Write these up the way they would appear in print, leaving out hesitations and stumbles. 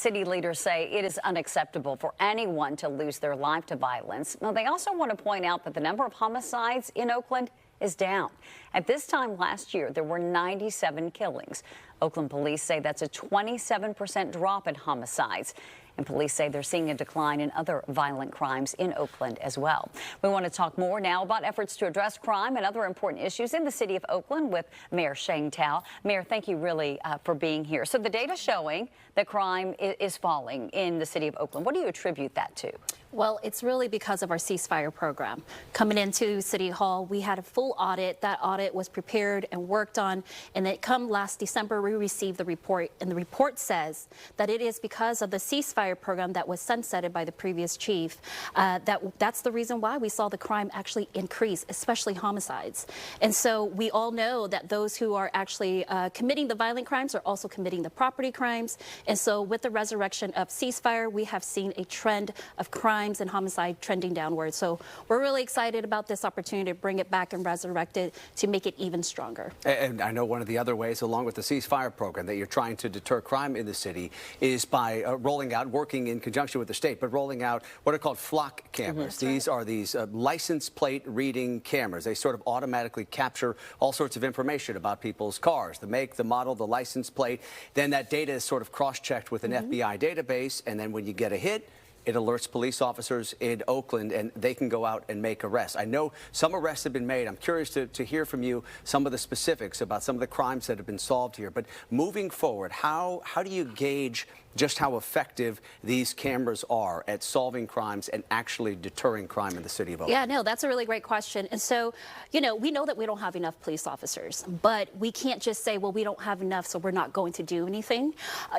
city leaders say it is unacceptable for anyone to lose their life to violence. Now, they also want to point out that the number of homicides in Oakland is down. At this time last year, there were 97 killings. Oakland police say that's a 27% drop in homicides. And police say they're seeing a decline in other violent crimes in Oakland as well. We want to talk more now about efforts to address crime and other important issues in the city of Oakland with Mayor Sheng Thao. Mayor, thank you really for being here. So the data showing that crime is falling in the city of Oakland. What do you attribute that to? Well, it's really because of our ceasefire program. Coming into City Hall, we had a full audit. That audit was prepared and worked on, and then come last December, we received the report, and the report says that it is because of the ceasefire program that was sunsetted by the previous chief. That's the reason why we saw the crime actually increase, especially homicides. And so we all know that those who are actually committing the violent crimes are also committing the property crimes. And so with the resurrection of ceasefire, we have seen a trend of crime and homicide trending downward. So we're really excited about this opportunity to bring it back and resurrect it to make it even stronger. And I know one of the other ways, along with the ceasefire program, that you're trying to deter crime in the city is by rolling out, working in conjunction with the state, but rolling out what are called flock cameras. These are license plate reading cameras. They sort of automatically capture all sorts of information about people's cars, the make, the model, the license plate. Then that data is sort of cross-checked with an FBI database, and then when you get a hit, it alerts police officers in Oakland, and they can go out and make arrests. I know some arrests have been made. I'm curious to hear from you some of the specifics about some of the crimes that have been solved here. But moving forward, how do you gauge just how effective these cameras are at solving crimes and actually deterring crime in the city of Oakland? Yeah, no, that's a really great question. And so, you know, we know that we don't have enough police officers, but we can't just say, well, we don't have enough, so we're not going to do anything.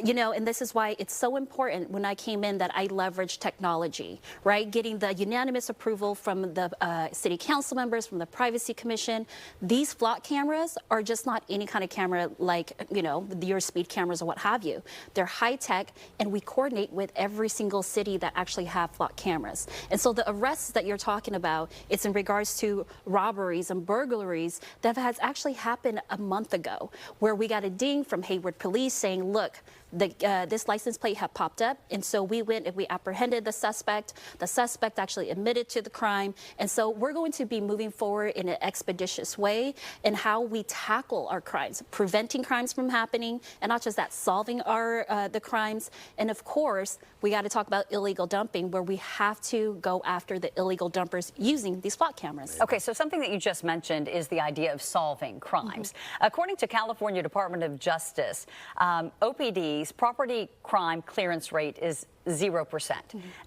You know, and this is why it's so important when I came in that I leveraged technology, right? Getting the unanimous approval from the city council members, from the privacy commission. These flock cameras are just not any kind of camera like, you know, your speed cameras or what have you. They're high tech, and we coordinate with every single city that actually have flock cameras. And so the arrests that you're talking about, it's in regards to robberies and burglaries that has actually happened a month ago, where we got a ding from Hayward Police saying, look, this license plate had popped up, and so we went and we apprehended the suspect. The suspect actually admitted to the crime, and so we're going to be moving forward in an expeditious way in how we tackle our crimes, preventing crimes from happening, and not just that, solving the crimes. And of course, we got to talk about illegal dumping, where we have to go after the illegal dumpers using these flock cameras. Okay, so something that you just mentioned is the idea of solving crimes. According to California Department of Justice, OPD's property crime clearance rate is 0%.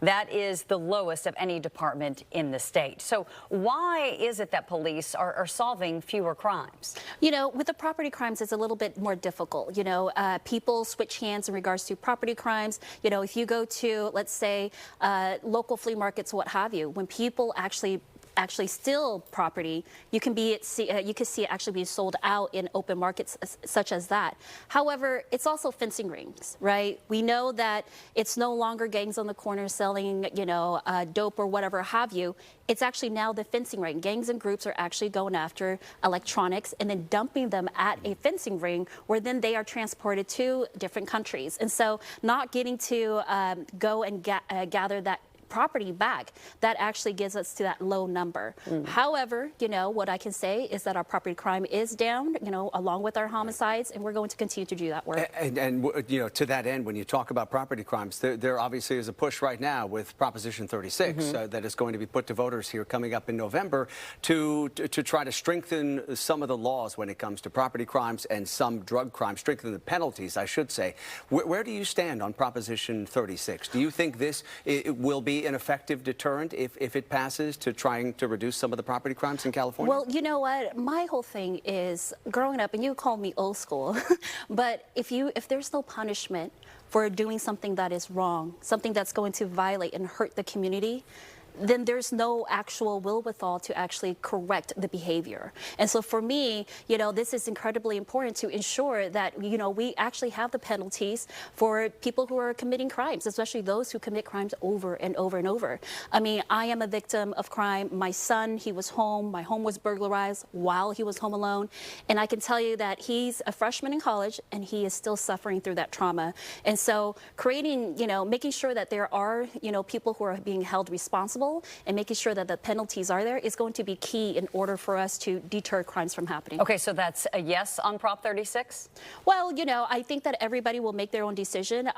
That is the lowest of any department in the state. So why is it that police are solving fewer crimes? You know, with the property crimes, it's a little bit more difficult. You know, people switch hands in regards to property crimes. You know, if you go to, let's say, local flea markets, what have you, when people actually steal property, you can see it actually being sold out in open markets such as that. However, it's also fencing rings, right? We know that it's no longer gangs on the corner selling, you know, dope or whatever have you. It's actually now the fencing ring. Gangs and groups are actually going after electronics and then dumping them at a fencing ring, where then they are transported to different countries. And so not getting to go and gather that property back, that actually gives us to that low number. However, you know, what I can say is that our property crime is down, you know, along with our homicides, and we're going to continue to do that work. And you know, to that end, when you talk about property crimes, there obviously is a push right now with Proposition 36 that is going to be put to voters here coming up in November to try to strengthen some of the laws when it comes to property crimes and some drug crimes, strengthen the penalties, I should say. Where do you stand on Proposition 36? Do you think this will be an effective deterrent if it passes to trying to reduce some of the property crimes in California? Well, you know what? My whole thing is growing up, and you call me old school, but if there's no punishment for doing something that is wrong, something that's going to violate and hurt the community, then there's no actual wherewithal to actually correct the behavior. And so for me, this is incredibly important to ensure that, we actually have the penalties for people who are committing crimes, especially those who commit crimes over and over and over. I mean, I am a victim of crime. My son, he was home. My home was burglarized while he was home alone. And I can tell you that he's a freshman in college and he is still suffering through that trauma. And so creating, making sure that there are, people who are being held responsible and making sure that the penalties are there is going to be key in order for us to deter crimes from happening. Okay, so that's a yes on Prop 36? Well, I think that everybody will make their own decision.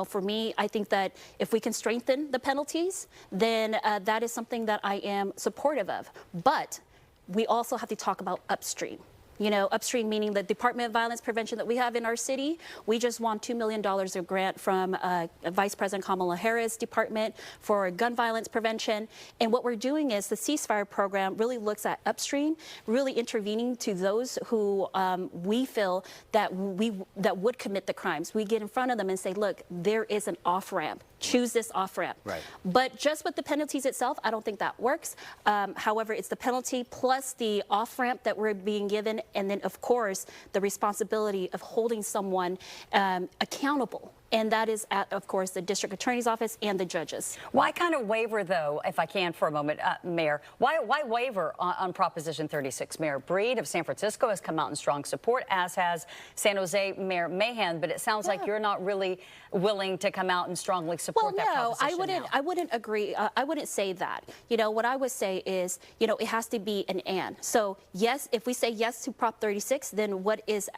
For me, I think that if we can strengthen the penalties, then that is something that I am supportive of. But we also have to talk about upstream. Upstream meaning the Department of Violence Prevention that we have in our city. We just won $2 million of grant from Vice President Kamala Harris' department for gun violence prevention. And what we're doing is the ceasefire program really looks at upstream, really intervening to those who we feel that would commit the crimes. We get in front of them and say, look, there is an off-ramp. Choose this off-ramp. Right. But just with the penalties itself, I don't think that works. However, it's the penalty plus the off-ramp that we're being given, and then, of course, the responsibility of holding someone accountable. And that is at, of course, the district attorney's office and the judges. Why kind of waiver, though, if I can for a moment, Mayor? Why waver on Proposition 36? Mayor Breed of San Francisco has come out in strong support, as has San Jose Mayor Mahan. But it sounds like you're not really willing to come out and strongly support that proposition. Well, no, I wouldn't agree. I wouldn't say that. What I would say is, it has to be an and. So yes, if we say yes to Prop 36, then what is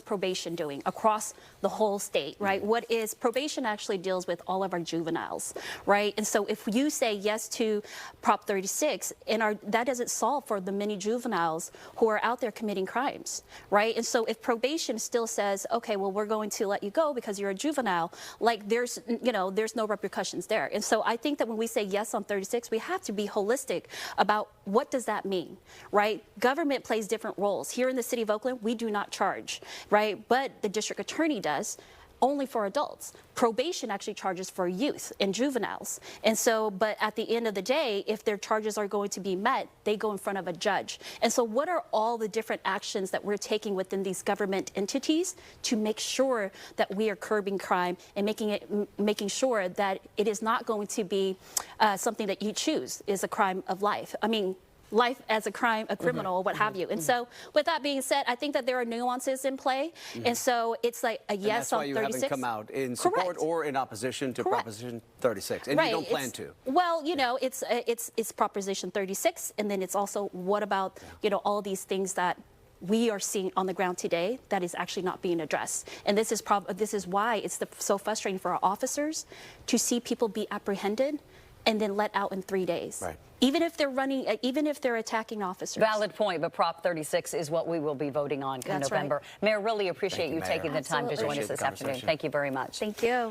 probation doing across the whole state, right? What is probation actually deals with all of our juveniles, right? And so if you say yes to Prop 36, that doesn't solve for the many juveniles who are out there committing crimes, right? And so if probation still says, okay, well, we're going to let you go because you're a juvenile, like there's no repercussions there. And so I think that when we say yes on 36, we have to be holistic about what does that mean, right? Government plays different roles. Here in the city of Oakland, we do not charge, right? But the district attorney does. Only for adults. Probation actually charges for youth and juveniles. And so, but at the end of the day, if their charges are going to be met, they go in front of a judge. And so what are all the different actions that we're taking within these government entities to make sure that we are curbing crime and making sure that it is not going to be something that you choose is a crime of life. I mean, life as a crime, a criminal, what have you. And so with that being said, I think that there are nuances in play. And so it's like a yes on 36. And that's why you haven't come out in support or in opposition to Proposition 36. And you don't plan to. Well, it's Proposition 36. And then it's also what about, all these things that we are seeing on the ground today that is actually not being addressed. And this is why it's so frustrating for our officers to see people be apprehended and then let out in 3 days. Right. Even if they're attacking officers. Valid point, but Prop 36 is what we will be voting on come November. Right. Mayor, really appreciate you taking the time to join us this afternoon. Thank you very much. Thank you.